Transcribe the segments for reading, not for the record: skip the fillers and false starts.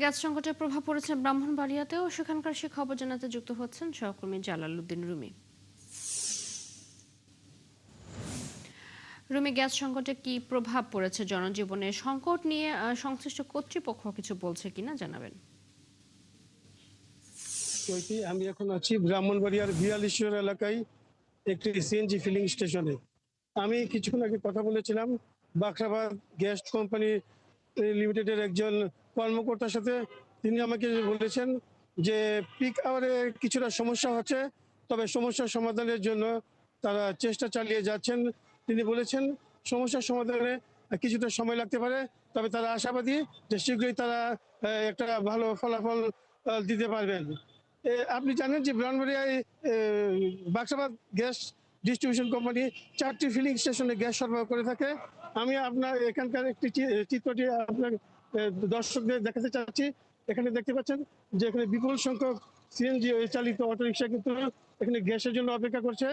Gas সংকটের প্রভাব পড়েছে ব্রাহ্মণবাড়িয়াতেও, সেখানকার সে খবর জানাতে যুক্ত হচ্ছেন সহকর্মী জালাল উদ্দিন রুমি। রুমি, গ্যাস সংকটে কি প্রভাব পড়েছে জনজীবনে? সংকট নিয়ে সংশ্লিষ্ট কর্তৃপক্ষ কিছু বলছে কিনা জানাবেন। আমি এখন আছি ব্রাহ্মণবাড়িয়ার ৪২ এলাকায় একটি সিএনজি ফিলিং স্টেশনে। আমি কিছুক্ষণ আগে কথা বলেছিলাম বাখরাবাদ গ্যাস কোম্পানি লিমিটেডের একজন কর্মকর্তার সাথে। তিনি আমাকে বলেছেন যে পিক আওয়ারে কিছুটা সমস্যা হচ্ছে, তবে সমস্যার সমাধানের জন্য তারা চেষ্টা চালিয়ে যাচ্ছেন। তিনি বলেছেন সমস্যার সমাধানে কিছুটা সময় লাগতে পারে, তবে তারা আশাবাদী যে শীঘ্রই তারা একটা ভালো ফলাফল দিতে পারবেন। আপনি জানেন যে ব্রাহ্মণবাড়িয়ায় বাক্সাবাদ গ্যাস ডিস্ট্রিবিউশন কোম্পানি 4টি ফিলিং স্টেশনে গ্যাস সরবরাহ করে থাকে। আমি আপনার এখানকার একটি চিত্রটি আপনার দর্শকদের দেখাতে চাচ্ছি। এখানে দেখতে পাচ্ছেন যে এখানে বিপুল সংখ্যক সিএনজি চালিত অটোরিকশা কিন্তু এখানে গ্যাসের জন্য অপেক্ষা করছে।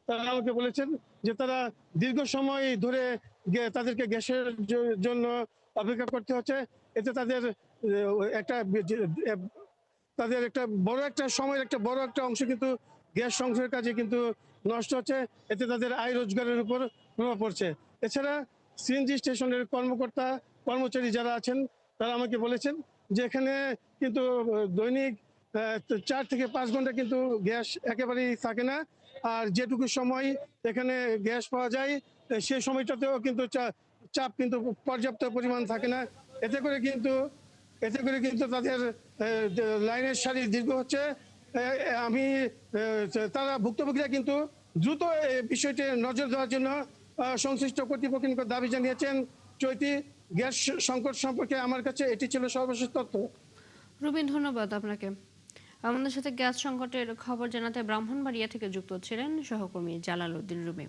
তারা আমাকে বলেছেন যে তারা দীর্ঘ সময় ধরে তাদেরকে গ্যাসের জন্য অপেক্ষা করতে হচ্ছে। এতে তাদের একটা তাদের একটা বড় একটা সময়ের একটা বড় একটা অংশ কিন্তু গ্যাস সংগ্রহের কাজে কিন্তু নষ্ট হচ্ছে। এতে তাদের আয় রোজগারের উপর প্রভাব পড়ছে। এছাড়া সিএনজি স্টেশনের কর্মকর্তা কর্মচারী যারা আছেন তারা আমাকে বলেছেন যে এখানে কিন্তু দৈনিক 4 থেকে 5 ঘন্টা কিন্তু গ্যাস একেবারেই থাকে না। আর যেটুকু সময় এখানে গ্যাস পাওয়া যায় সেই সময়টাতেও কিন্তু চাপ কিন্তু পর্যাপ্ত পরিমাণ থাকে না। এতে করে কিন্তু তাদের লাইনের সারি দীর্ঘ হচ্ছে। আমি তারা ভুক্তভোগীরা কিন্তু দ্রুত এই বিষয়টি নজর দেওয়ার জন্য সংশ্লিষ্ট কর্তৃপক্ষের নিকট দাবি জানিয়েছেন। চৈতি, গ্যাস সংকট সম্পর্কে আমার কাছে এটি ছিল সর্বশেষ তথ্য। রুমি, ধন্যবাদ আপনাকে। আমাদের সাথে গ্যাস সংকটের খবর জানাতে ব্রাহ্মণবাড়িয়া থেকে যুক্ত ছিলেন সহকর্মী জালাল উদ্দিন রুমি।